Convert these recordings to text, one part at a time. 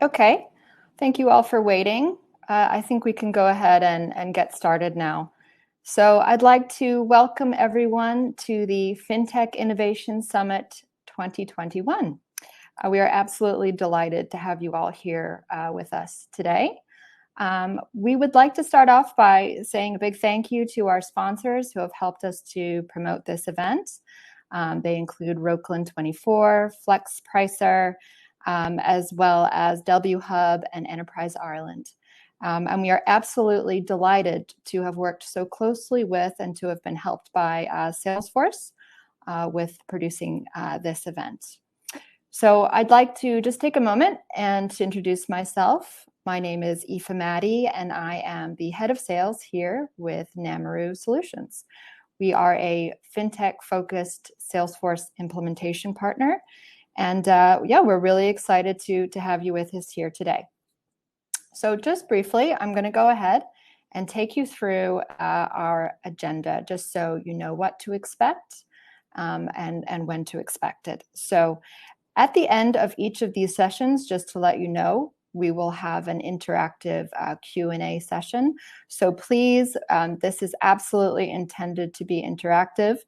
Okay, thank you all for waiting. I think we can go ahead and get started now. So I'd like to welcome everyone to the FinTech Innovation Summit 2021. We are absolutely delighted to have you all here with us today. We would like to start off by saying a big thank you to our sponsors who have helped us to promote this event. They include Rokeland24, Flex Pricer, as well as W Hub and Enterprise Ireland. And we are absolutely delighted to have worked so closely with and to have been helped by Salesforce with producing this event. So I'd like to just take a moment and to introduce myself. My name is Aoife Maddie, and I am the head of sales here with Namaru Solutions. We are a fintech-focused Salesforce implementation partner. And yeah, we're really excited to have you with us here today. So just briefly, I'm going to go ahead and take you through our agenda, just so you know what to expect and when to expect it. So at the end of each of these sessions, just to let you know, we will have an interactive Q&A session. So please, this is absolutely intended to be interactive.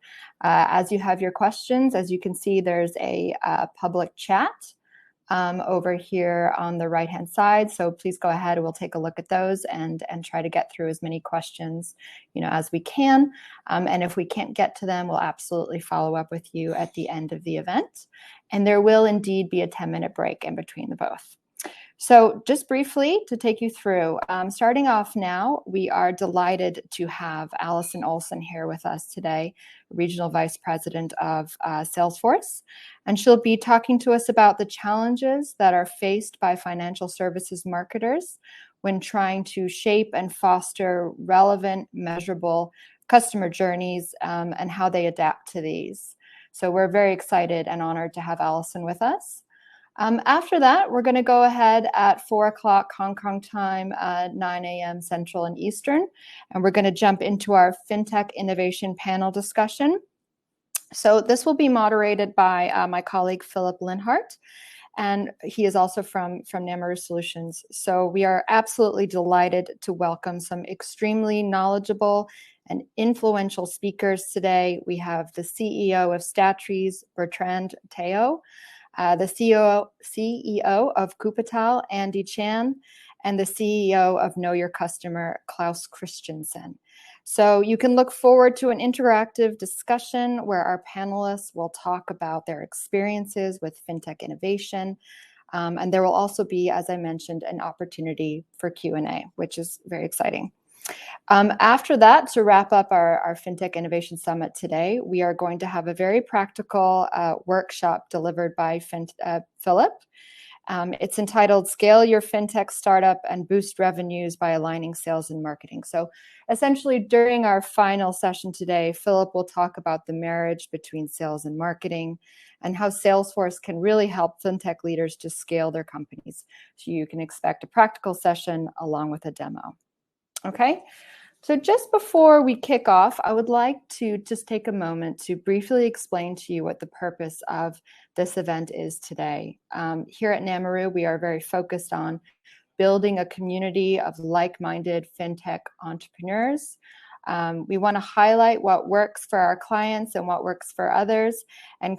As you have your questions, as you can see, there's a public chat over here on the right-hand side. So please go ahead, we'll take a look at those and try to get through as many questions, as we can. And if we can't get to them, we'll absolutely follow up with you at the end of the event. And there will indeed be a 10-minute break in between the both. So just briefly to take you through, starting off now, we are delighted to have Alison Olsson here with us today, Regional Vice President of Salesforce. And she'll be talking to us about the challenges that are faced by financial services marketers when trying to shape and foster relevant, measurable customer journeys and how they adapt to these. So we're very excited and honored to have Alison with us. After that, we're going to go ahead at 4 o'clock Hong Kong time, 9 a.m. Central and Eastern, and we're going to jump into our FinTech Innovation panel discussion. So this will be moderated by my colleague, Philip Linhart, and he is also from Namaru Solutions. So we are absolutely delighted to welcome some extremely knowledgeable and influential speakers today. We have the CEO of Statreez, Bertrand Teo, the CEO of Kupatal, Andy Chan, and the CEO of Know Your Customer, Klaus Christensen. So you can look forward to an interactive discussion where our panelists will talk about their experiences with FinTech innovation. And there will also be, as I mentioned, an opportunity for Q&A, which is very exciting. After that, to wrap up our FinTech Innovation Summit today, we are going to have a very practical workshop delivered by Philip. It's entitled Scale Your FinTech Startup and Boost Revenues by Aligning Sales and Marketing. So essentially, during our final session today, Philip will talk about the marriage between sales and marketing and how Salesforce can really help FinTech leaders to scale their companies. So you can expect a practical session along with a demo. Okay, so just before we kick off, I would like to just take a moment to briefly explain to you what the purpose of this event is today. Here at Namaru, we are very focused on building a community of like-minded FinTech entrepreneurs. We want to highlight what works for our clients and what works for others, and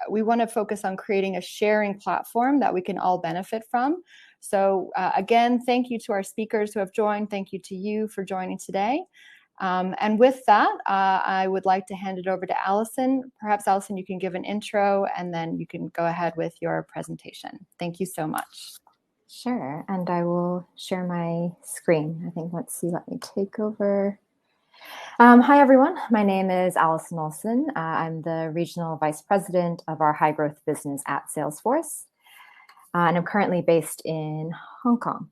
we want to focus on creating a sharing platform that we can all benefit from. So again, thank you to our speakers who have joined. Thank you to you for joining today. And with that, I would like to hand it over to Alison. Perhaps, Alison, you can give an intro, and then you can go ahead with your presentation. Thank you so much. Sure, and I will share my screen. I think, let's see, let me take over. Hi, everyone. My name is Alison Olsson. I'm the Regional Vice President of our high growth business at Salesforce. And I'm currently based in Hong Kong.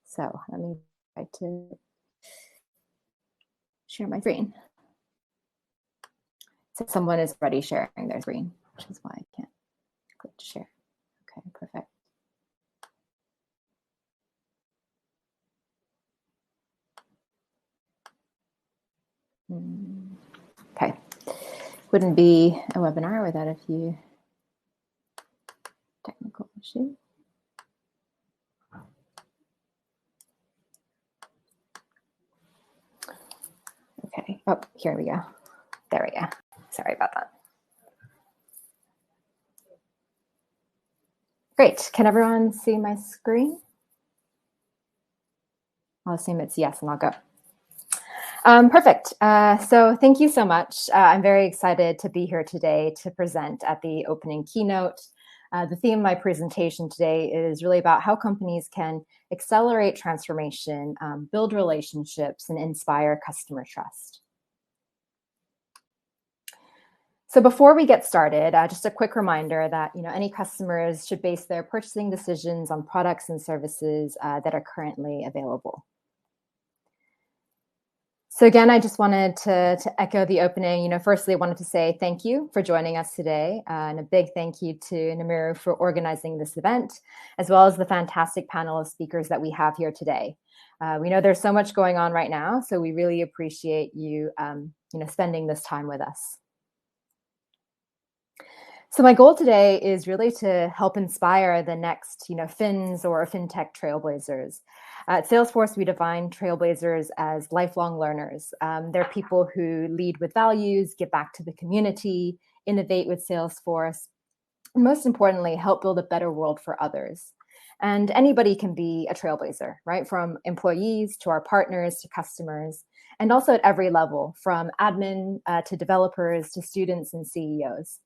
So let me try to share my screen. So someone is already sharing their screen, which is why I can't click to share. Okay, perfect. Okay, wouldn't be a webinar without a few technical issues. Oh, here we go. There we go. Sorry about that. Great. Can everyone see my screen? I'll assume it's yes, and I'll go. Perfect. So thank you so much. I'm very excited to be here today to present at the opening keynote. The theme of my presentation today is really about how companies can accelerate transformation, build relationships, and inspire customer trust. So before we get started, just a quick reminder that any customers should base their purchasing decisions on products and services that are currently available. So again, I just wanted to echo the opening. Firstly, I wanted to say thank you for joining us today, and a big thank you to Namiru for organizing this event, as well as the fantastic panel of speakers that we have here today. We know there's so much going on right now, so we really appreciate you, spending this time with us. So my goal today is really to help inspire the next, Finns or FinTech trailblazers. At Salesforce, we define trailblazers as lifelong learners. They're people who lead with values, give back to the community, innovate with Salesforce, and most importantly, help build a better world for others. And anybody can be a trailblazer, right? From employees to our partners to customers, and also at every level, from admin to developers to students and CEOs.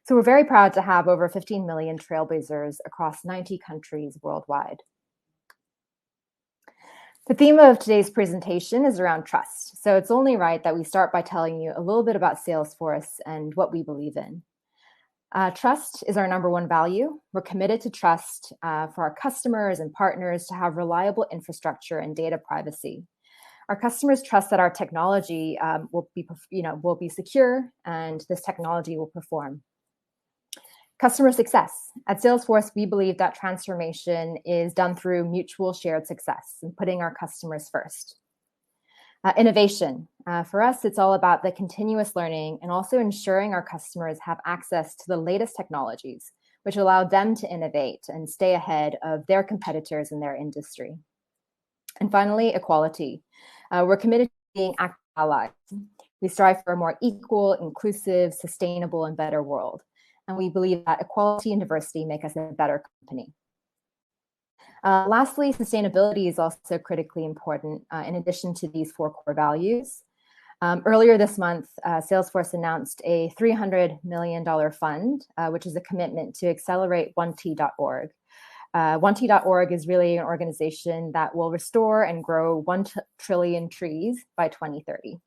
So we're very proud to have over 15 million trailblazers across 90 countries worldwide. The theme of today's presentation is around trust. So it's only right that we start by telling you a little bit about Salesforce and what we believe in. Trust is our number one value. We're committed to trust for our customers and partners to have reliable infrastructure and data privacy. Our customers trust that our technology will be secure and this technology will perform. Customer success. At Salesforce, we believe that transformation is done through mutual shared success and putting our customers first. Innovation. For us, it's all about the continuous learning and also ensuring our customers have access to the latest technologies, which allow them to innovate and stay ahead of their competitors in their industry. And finally, equality. We're committed to being active allies. We strive for a more equal, inclusive, sustainable, and better world. And we believe that equality and diversity make us a better company. Lastly, sustainability is also critically important in addition to these four core values. Earlier this month, Salesforce announced a $300 million fund, which is a commitment to accelerate 1T.org. 1T.org is really an organization that will restore and grow 1 trillion trees by 2030.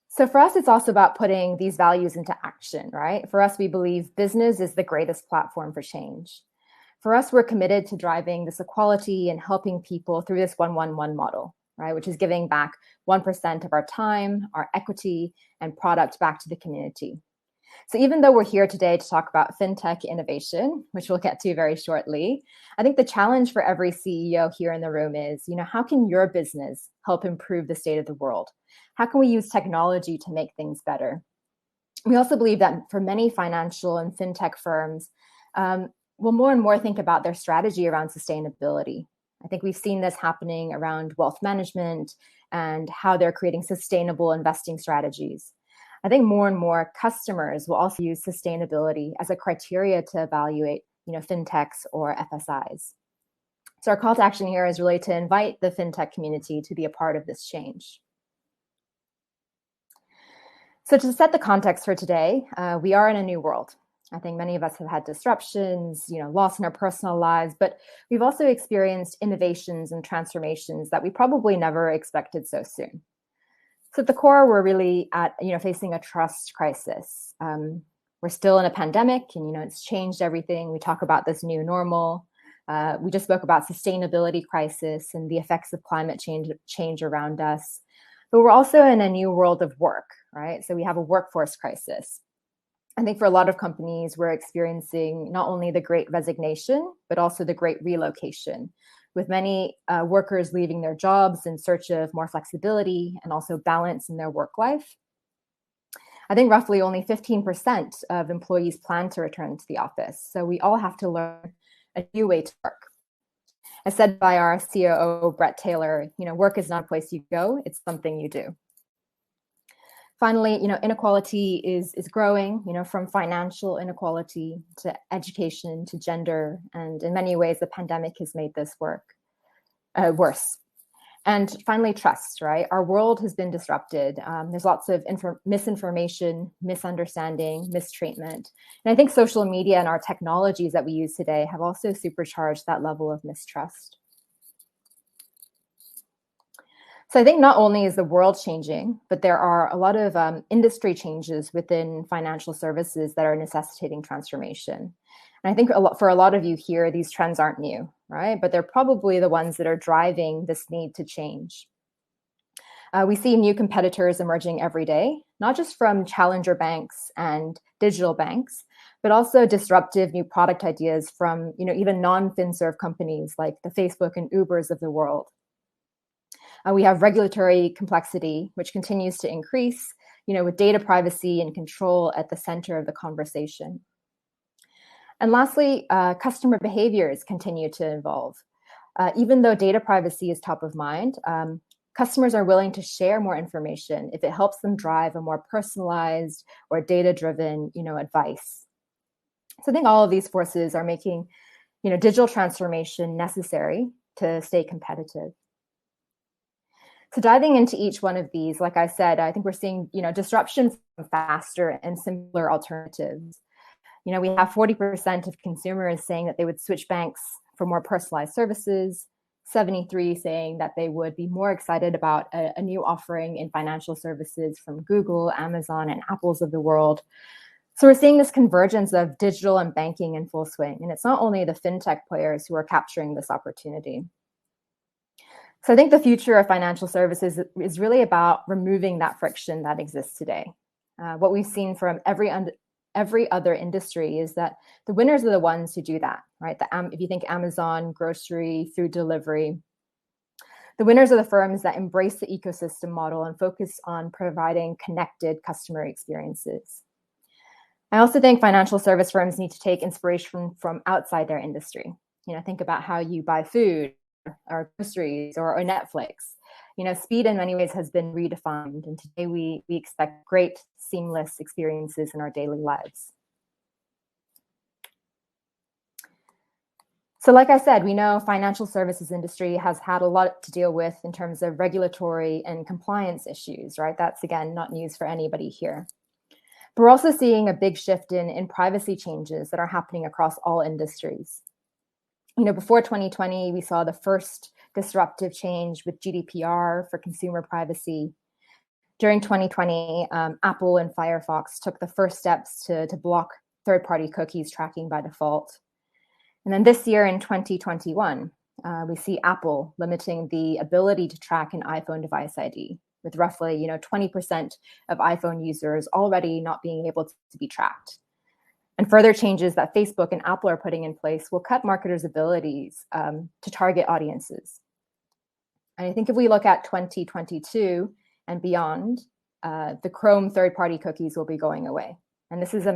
So for us, it's also about putting these values into action, right? For us, we believe business is the greatest platform for change. For us, we're committed to driving this equality and helping people through this 1-1-1 model, right? Which is giving back 1% of our time, our equity, and product back to the community. So even though we're here today to talk about FinTech innovation, which we'll get to very shortly, I think the challenge for every CEO here in the room is, how can your business help improve the state of the world? How can we use technology to make things better? We also believe that for many financial and FinTech firms, will more and more think about their strategy around sustainability. I think we've seen this happening around wealth management and how they're creating sustainable investing strategies. I think more and more customers will also use sustainability as a criteria to evaluate, FinTechs or FSIs. So our call to action here is really to invite the FinTech community to be a part of this change. So to set the context for today, we are in a new world. I think many of us have had disruptions, loss in our personal lives, but we've also experienced innovations and transformations that we probably never expected so soon. So at the core, we're really facing a trust crisis. We're still in a pandemic, and it's changed everything. We talk about this new normal. We just spoke about sustainability crisis and the effects of climate change around us. But we're also in a new world of work, right? So we have a workforce crisis. I think for a lot of companies, we're experiencing not only the great resignation, but also the great relocation, with many workers leaving their jobs in search of more flexibility and also balance in their work life. I think roughly only 15% of employees plan to return to the office. So we all have to learn a new way to work. As said by our COO, Brett Taylor, work is not a place you go, it's something you do. Finally, inequality is growing, from financial inequality to education to gender. And in many ways, the pandemic has made this worse. And finally, trust, right? Our world has been disrupted. There's lots of misinformation, misunderstanding, mistreatment. And I think social media and our technologies that we use today have also supercharged that level of mistrust. So I think not only is the world changing, but there are a lot of industry changes within financial services that are necessitating transformation. And I think for a lot of you here, these trends aren't new, right? But they're probably the ones that are driving this need to change. We see new competitors emerging every day, not just from challenger banks and digital banks, but also disruptive new product ideas from even non-FinServ companies like the Facebook and Ubers of the world. We have regulatory complexity, which continues to increase, with data privacy and control at the center of the conversation. And lastly, customer behaviors continue to evolve. Even though data privacy is top of mind, customers are willing to share more information if it helps them drive a more personalized or data-driven, advice. So I think all of these forces are making, digital transformation necessary to stay competitive. So diving into each one of these, like I said, I think we're seeing, disruption from faster and simpler alternatives. We have 40% of consumers saying that they would switch banks for more personalized services, 73 saying that they would be more excited about a new offering in financial services from Google, Amazon, and Apple's of the world. So we're seeing this convergence of digital and banking in full swing. And it's not only the fintech players who are capturing this opportunity. So I think the future of financial services is really about removing that friction that exists today. What we've seen from every other industry is that the winners are the ones who do that, right? If you think Amazon, grocery, food delivery, the winners are the firms that embrace the ecosystem model and focus on providing connected customer experiences. I also think financial service firms need to take inspiration from outside their industry. Think about how you buy food or groceries or Netflix. Speed in many ways has been redefined, and today we expect great, seamless experiences in our daily lives. So like I said, we know financial services industry has had a lot to deal with in terms of regulatory and compliance issues, right? That's, again, not news for anybody here. But we're also seeing a big shift in privacy changes that are happening across all industries. Before 2020, we saw the first disruptive change with GDPR for consumer privacy. During 2020, Apple and Firefox took the first steps to block third-party cookies tracking by default. And then this year in 2021, we see Apple limiting the ability to track an iPhone device ID, with roughly 20% of iPhone users already not being able to be tracked. And further changes that Facebook and Apple are putting in place will cut marketers' abilities to target audiences. And I think if we look at 2022 and beyond, the Chrome third-party cookies will be going away. And this is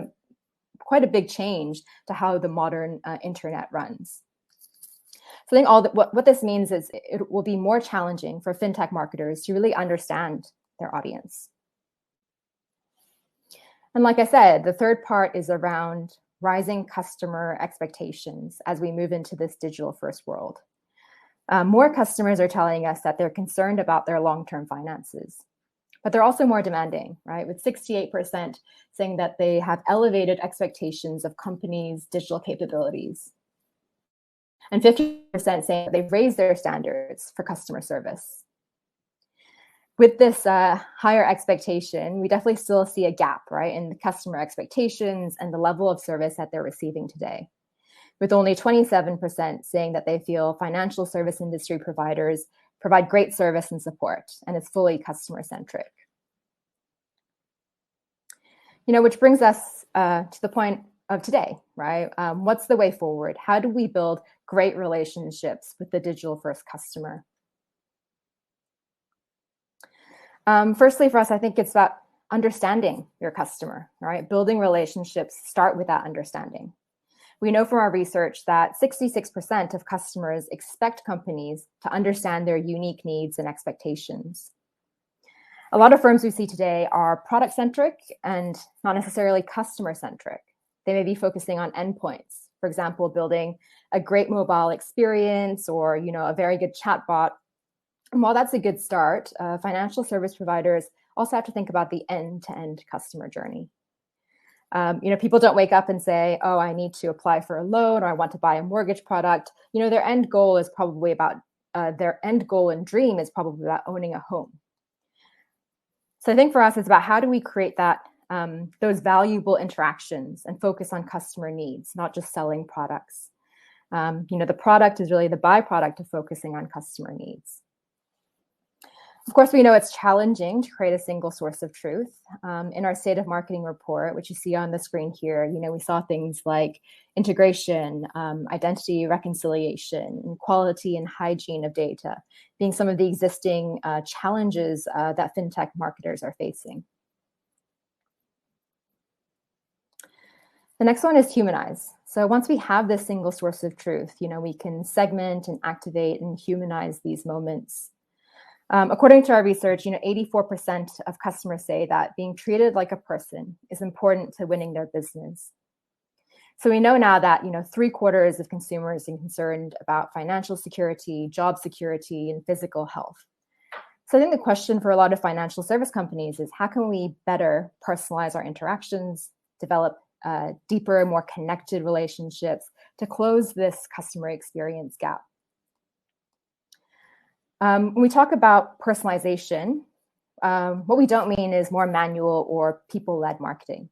quite a big change to how the modern internet runs. So I think what this means is it will be more challenging for fintech marketers to really understand their audience. And like I said, the third part is around rising customer expectations as we move into this digital-first world. More customers are telling us that they're concerned about their long-term finances, but they're also more demanding, right? With 68% saying that they have elevated expectations of companies' digital capabilities, and 50% saying that they've raised their standards for customer service. With this higher expectation, we definitely still see a gap, right, in the customer expectations and the level of service that they're receiving today, with only 27% saying that they feel financial service industry providers provide great service and support, and it's fully customer-centric. Which brings us to the point of today, right? What's the way forward? How do we build great relationships with the digital-first customer? Firstly, for us, I think it's about understanding your customer, right? Building relationships start with that understanding. We know from our research that 66% of customers expect companies to understand their unique needs and expectations. A lot of firms we see today are product-centric and not necessarily customer-centric. They may be focusing on endpoints, for example, building a great mobile experience or a very good chatbot. And while that's a good start, financial service providers also have to think about the end-to-end customer journey. People don't wake up and say, oh, I need to apply for a loan or I want to buy a mortgage product. Their end goal is probably about, their end goal and dream is probably about owning a home. So I think for us, it's about how do we create those valuable interactions and focus on customer needs, not just selling products. The product is really the byproduct of focusing on customer needs. Of course, we know it's challenging to create a single source of truth. In our State of Marketing report, which you see on the screen here, we saw things like integration, identity reconciliation, and quality and hygiene of data being some of the existing challenges that fintech marketers are facing. The next one is humanize. So once we have this single source of truth, we can segment and activate and humanize these moments. According to our research, 84% of customers say that being treated like a person is important to winning their business. So we know now that 3/4 of consumers are concerned about financial security, job security, and physical health. So I think the question for a lot of financial service companies is how can we better personalize our interactions, develop deeper, more connected relationships to close this customer experience gap. When we talk about personalization, what we don't mean is more manual or people-led marketing.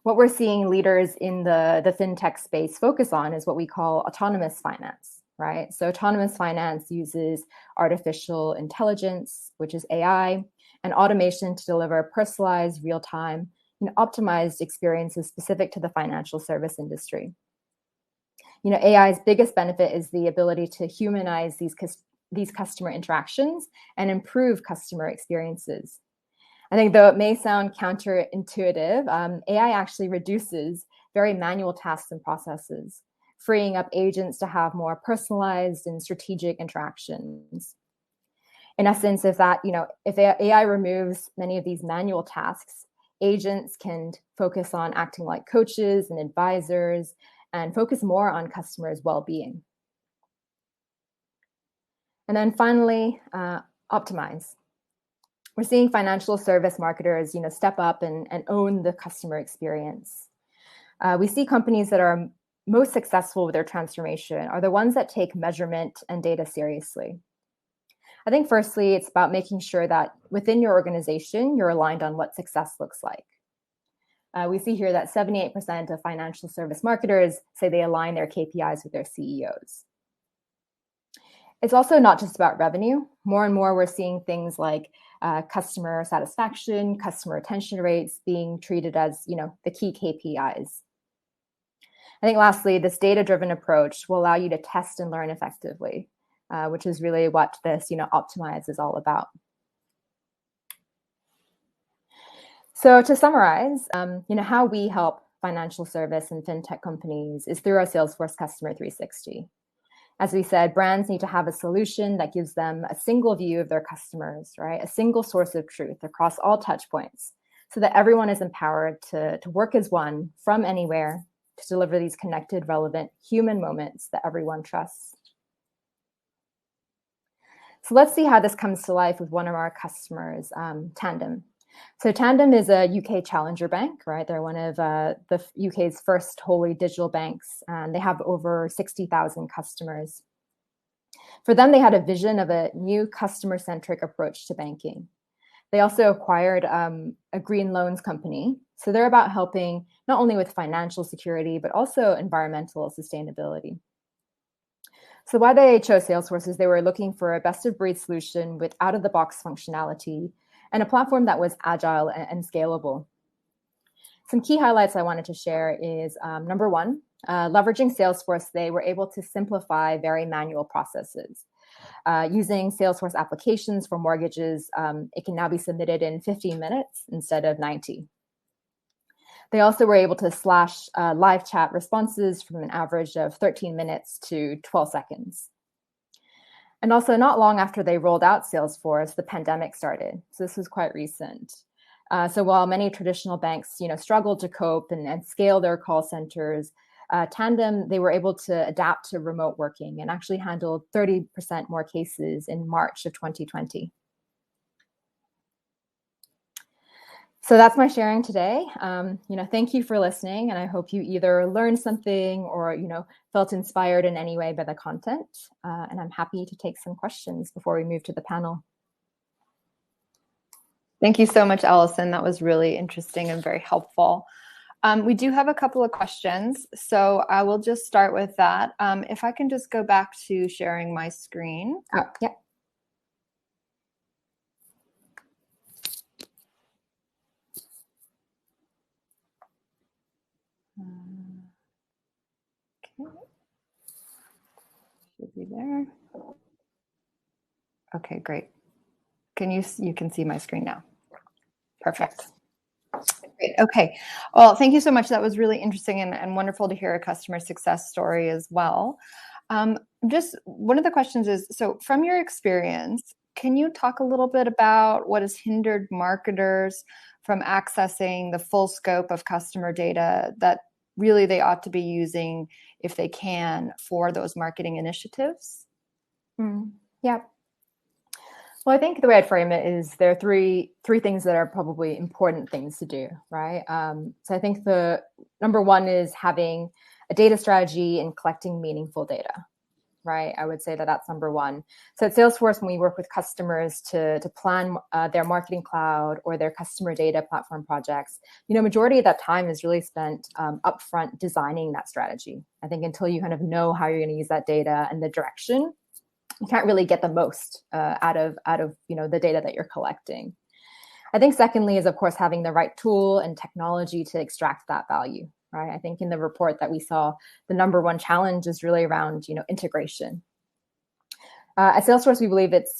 What we're seeing leaders in the fintech space focus on is what we call autonomous finance, right? So autonomous finance uses artificial intelligence, which is AI, and automation to deliver personalized, real-time, and optimized experiences specific to the financial service industry. AI's biggest benefit is the ability to humanize these customer interactions and improve customer experiences. I think though it may sound counterintuitive, AI actually reduces very manual tasks and processes, freeing up agents to have more personalized and strategic interactions. In essence, if AI removes many of these manual tasks, agents can focus on acting like coaches and advisors and focus more on customers' well-being. And then finally, optimize. We're seeing financial service marketers, step up and own the customer experience. We see companies that are most successful with their transformation are the ones that take measurement and data seriously. I think firstly, it's about making sure that within your organization, you're aligned on what success looks like. We see here that 78% of financial service marketers say they align their KPIs with their CEOs. It's also not just about revenue. More and more, we're seeing things like customer satisfaction, customer retention rates being treated as, the key KPIs. I think lastly, this data-driven approach will allow you to test and learn effectively, which is really what this, optimize is all about. So to summarize, how we help financial service and fintech companies is through our Salesforce Customer 360. As we said, brands need to have a solution that gives them a single view of their customers, right? A single source of truth across all touch points so that everyone is empowered to work as one from anywhere to deliver these connected, relevant human moments that everyone trusts. So let's see how this comes to life with one of our customers, Tandem. So Tandem is a UK challenger bank, right? They're one of the UK's first wholly digital banks, and they have over 60,000 customers. For them, they had a vision of a new customer-centric approach to banking. They also acquired a green loans company. So they're about helping not only with financial security, but also environmental sustainability. So why they chose Salesforce is they were looking for a best-of-breed solution with out-of-the-box functionality and a platform that was agile and scalable. Some key highlights I wanted to share is number one, leveraging Salesforce, they were able to simplify very manual processes. Using Salesforce applications for mortgages, it can now be submitted in 15 minutes instead of 90. They also were able to slash live chat responses from an average of 13 minutes to 12 seconds. And also, not long after they rolled out Salesforce, the pandemic started. So this was quite recent. So while many traditional banks, struggled to cope and scale their call centers, Tandem, they were able to adapt to remote working and actually handled 30% more cases in March of 2020. So that's my sharing today. Thank you for listening, and I hope you either learned something or, felt inspired in any way by the content. And I'm happy to take some questions before we move to the panel. Thank you so much, Alison. That was really interesting and very helpful. We do have a couple of questions, so I will just start with that. If I can just go back to sharing my screen. Oh, yeah. Okay. Should be there. Okay, great. You can see my screen now. Perfect. Great. Okay. Well, thank you so much. That was really interesting and wonderful to hear a customer success story as well. Just one of the questions is, so from your experience, can you talk a little bit about what has hindered marketers from accessing the full scope of customer data that really they ought to be using if they can for those marketing initiatives? Yeah. Well, I think the way I'd frame it is there are three things that are probably important things to do, right? So I think the number one is having a data strategy and collecting meaningful data, right? I would say that that's number one. So at Salesforce, when we work with customers to plan their marketing cloud or their customer data platform projects, majority of that time is really spent upfront designing that strategy. I think until you kind of know how you're going to use that data and the direction, you can't really get the most out of the data that you're collecting. I think secondly is, of course, having the right tool and technology to extract that value, right? I think in the report that we saw, the number one challenge is really around integration. At Salesforce, we believe it's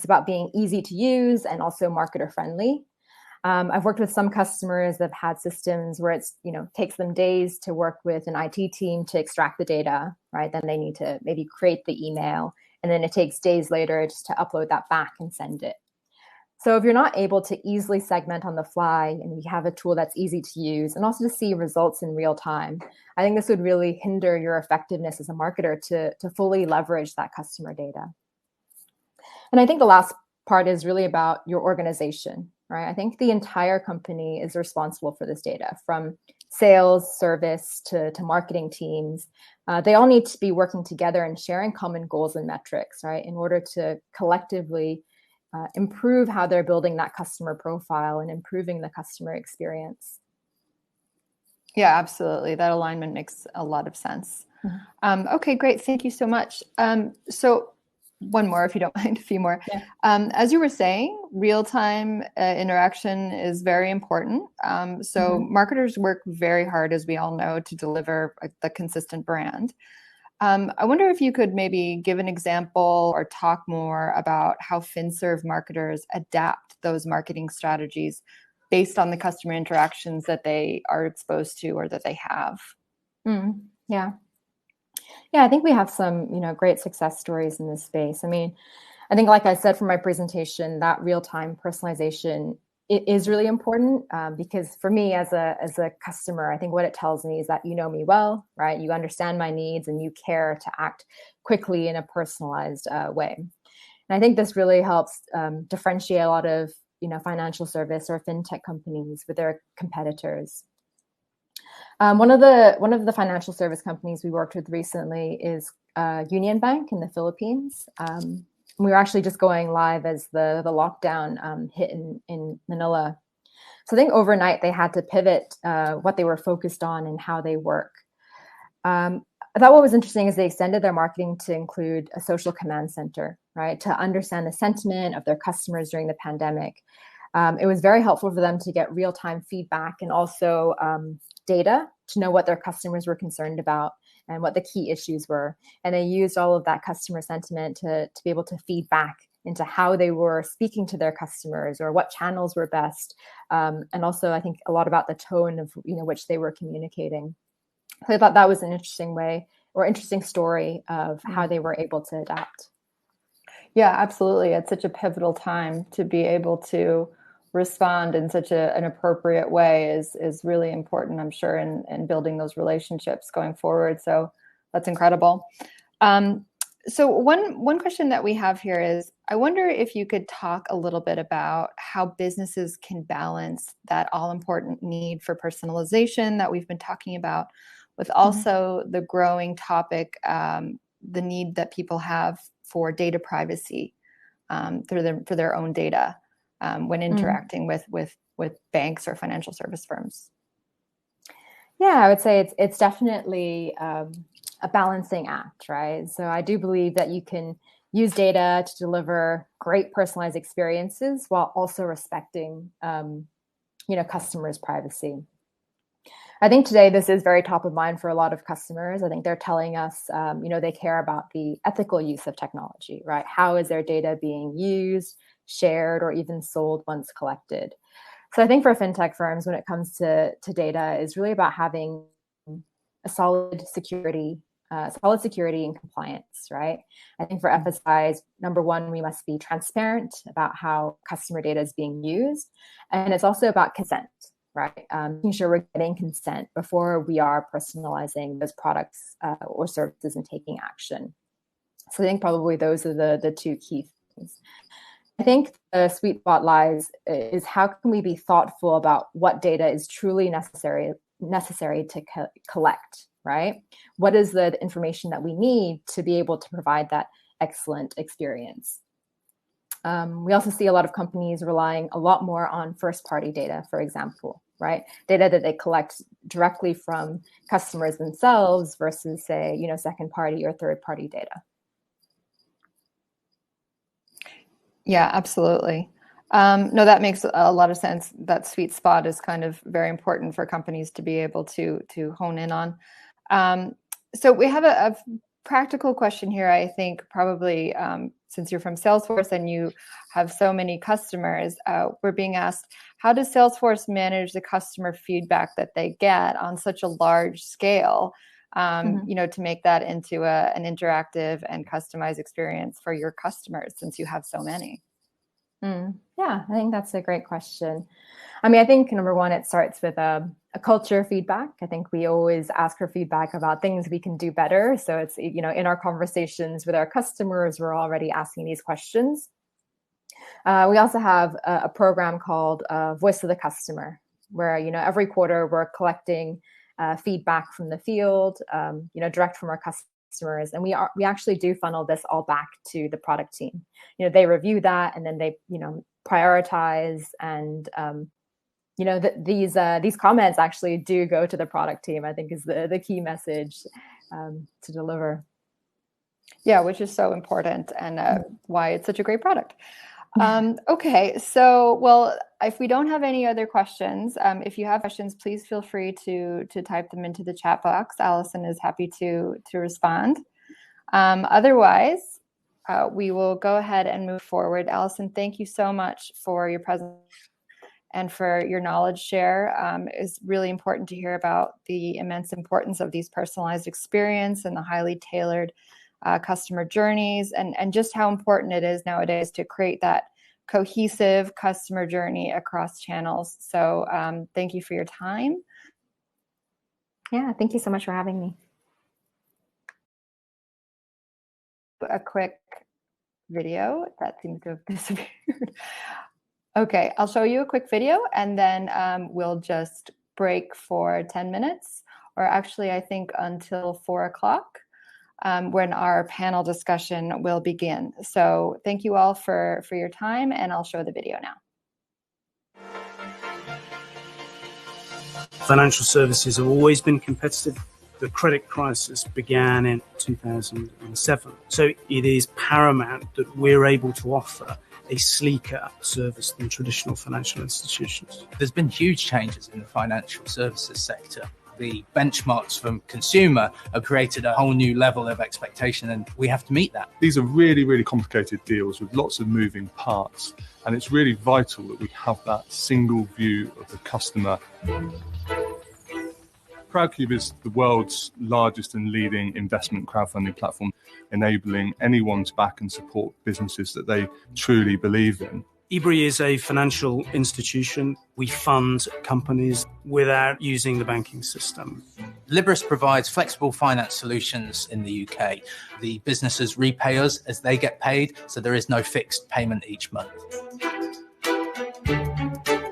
about being easy to use and also marketer friendly. I've worked with some customers that have had systems where it's takes them days to work with an IT team to extract the data, right? Then they need to maybe create the email, and then it takes days later just to upload that back and send it. So if you're not able to easily segment on the fly and you have a tool that's easy to use and also to see results in real time, I think this would really hinder your effectiveness as a marketer to fully leverage that customer data. And I think the last part is really about your organization, right? I think the entire company is responsible for this data, from sales, service to marketing teams. They all need to be working together and sharing common goals and metrics, right, in order to collectively improve how they're building that customer profile and improving the customer experience. Yeah, absolutely. That alignment makes a lot of sense. Mm-hmm. Okay, great. Thank you so much. So one more, if you don't mind, a few more. Yeah. As you were saying, real-time interaction is very important. So marketers work very hard, as we all know, to deliver the consistent brand. I wonder if you could maybe give an example or talk more about how FinServe marketers adapt those marketing strategies based on the customer interactions that they are exposed to or that they have. Yeah. Yeah, I think we have some, great success stories in this space. I mean, I think, like I said from my presentation, that real-time personalization is really important because for me as a customer, I think what it tells me is that you know me well, right? You understand my needs and you care to act quickly in a personalized way. And I think this really helps differentiate a lot of, financial service or fintech companies with their competitors. One of the financial service companies we worked with recently is Union Bank in the Philippines. We were actually just going live as the lockdown hit in Manila. So I think overnight they had to pivot what they were focused on and how they work. I thought what was interesting is they extended their marketing to include a social command center, right, to understand the sentiment of their customers during the pandemic. It was very helpful for them to get real-time feedback and also data to know what their customers were concerned about and what the key issues were. And they used all of that customer sentiment to be able to feed back into how they were speaking to their customers or what channels were best. And also, I think a lot about the tone of which they were communicating. So I thought that was an interesting way or interesting story of how they were able to adapt. Yeah, absolutely. It's such a pivotal time to be able to respond in such an appropriate way is really important, I'm sure, in building those relationships going forward. So that's incredible. So one question that we have here is, I wonder if you could talk a little bit about how businesses can balance that all-important need for personalization that we've been talking about with also the growing topic, the need that people have for data privacy for their own data when interacting with banks or financial service firms. Yeah, I would say it's definitely a balancing act, right? So I do believe that you can use data to deliver great personalized experiences while also respecting, customers' privacy. I think today this is very top of mind for a lot of customers. I think they're telling us, they care about the ethical use of technology, right? How is their data being used, shared, or even sold once collected? So I think for fintech firms, when it comes to data, is really about having a solid security and compliance, right? I think for FSIs, number one, we must be transparent about how customer data is being used. And it's also about consent, right? Making sure we're getting consent before we are personalizing those products or services and taking action. So I think probably those are the two key things. I think the sweet spot lies is how can we be thoughtful about what data is truly necessary to collect, right? What is the information that we need to be able to provide that excellent experience? We also see a lot of companies relying a lot more on first-party data, for example, right? Data that they collect directly from customers themselves versus, say, second-party or third-party data. Yeah, absolutely. No, that makes a lot of sense. That sweet spot is kind of very important for companies to be able to hone in on. So we have a practical question here, I think, probably since you're from Salesforce and you have so many customers, we're being asked, how does Salesforce manage the customer feedback that they get on such a large scale, to make that into an interactive and customized experience for your customers, since you have so many? Yeah, I think that's a great question. I mean, I think number one, it starts with a culture feedback. I think we always ask for feedback about things we can do better. So it's, in our conversations with our customers, we're already asking these questions. We also have a program called Voice of the Customer, where, every quarter we're collecting feedback from the field, direct from our customers. And we actually do funnel this all back to the product team. They review that and then they, prioritize and, these comments actually do go to the product team, I think is the key message to deliver. Yeah, which is so important and why it's such a great product. Okay, so, well, if we don't have any other questions, if you have questions, please feel free to type them into the chat box. Alison is happy to respond. Otherwise, we will go ahead and move forward. Alison, thank you so much for your presence and for your knowledge share. It's really important to hear about the immense importance of these personalized experience and the highly tailored customer journeys, and just how important it is nowadays to create that cohesive customer journey across channels. So thank you for your time. Yeah, thank you so much for having me. A quick video that seems to have disappeared. Okay, I'll show you a quick video and then we'll just break for 10 minutes, or actually I think until 4 o'clock. When our panel discussion will begin. So thank you all for your time, and I'll show the video now. Financial services have always been competitive. The credit crisis began in 2007. So it is paramount that we're able to offer a sleeker service than traditional financial institutions. There's been huge changes in the financial services sector The benchmarks from consumer have created a whole new level of expectation, and we have to meet that. These are really, really complicated deals with lots of moving parts, and it's really vital that we have that single view of the customer. Crowdcube is the world's largest and leading investment crowdfunding platform, enabling anyone to back and support businesses that they truly believe in. eBri is a financial institution. We fund companies without using the banking system. Liberis provides flexible finance solutions in the UK. The businesses repay us as they get paid, so there is no fixed payment each month.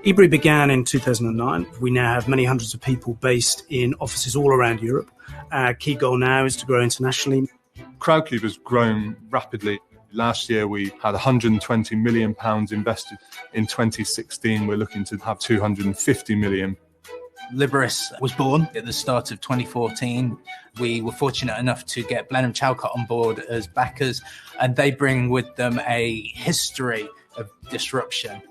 eBri began in 2009. We now have many hundreds of people based in offices all around Europe. Our key goal now is to grow internationally. Crowdcube has grown rapidly. Last year, we had £120 million invested. In 2016, we're looking to have 250 million. Liberis was born at the start of 2014. We were fortunate enough to get Blenheim Chalcott on board as backers, and they bring with them a history of disruption.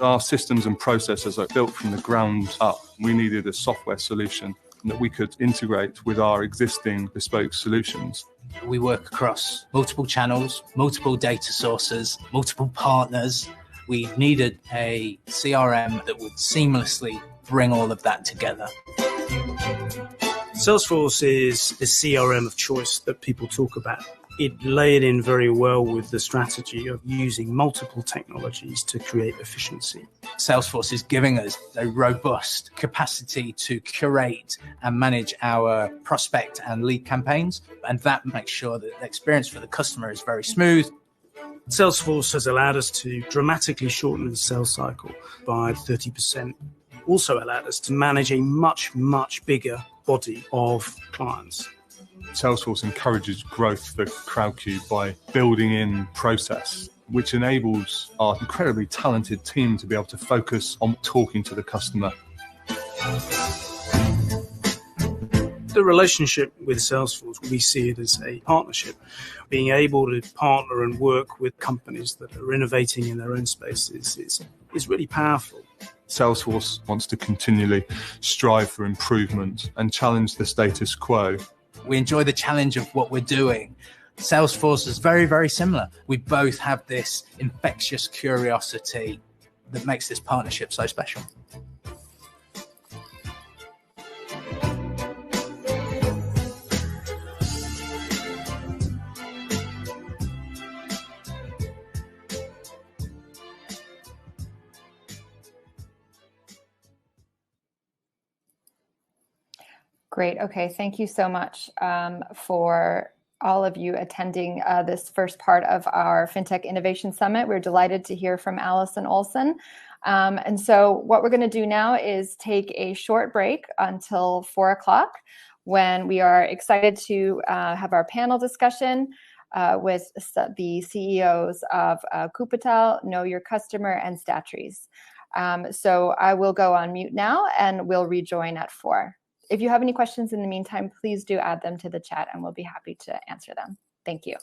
Our systems and processes are built from the ground up. We needed a software solution that we could integrate with our existing bespoke solutions. We work across multiple channels, multiple data sources, multiple partners. We needed a CRM that would seamlessly bring all of that together. Salesforce is the CRM of choice that people talk about. It layered in very well with the strategy of using multiple technologies to create efficiency. Salesforce is giving us a robust capacity to curate and manage our prospect and lead campaigns, and that makes sure that the experience for the customer is very smooth. Salesforce has allowed us to dramatically shorten the sales cycle by 30%. Also allowed us to manage a much, much bigger body of clients. Salesforce encourages growth for Crowdcube by building in process, which enables our incredibly talented team to be able to focus on talking to the customer. The relationship with Salesforce, we see it as a partnership. Being able to partner and work with companies that are innovating in their own spaces is really powerful. Salesforce wants to continually strive for improvement and challenge the status quo. We enjoy the challenge of what we're doing. Salesforce is very, very similar. We both have this infectious curiosity that makes this partnership so special. Great. Okay. Thank you so much for all of you attending this first part of our FinTech Innovation Summit. We're delighted to hear from Alison Olsson. And so what we're going to do now is take a short break until 4 o'clock, when we are excited to have our panel discussion with the CEOs of Kupatal, Know Your Customer, and Statries. So I will go on mute now, and we'll rejoin at 4. If you have any questions in the meantime, please do add them to the chat and we'll be happy to answer them. Thank you.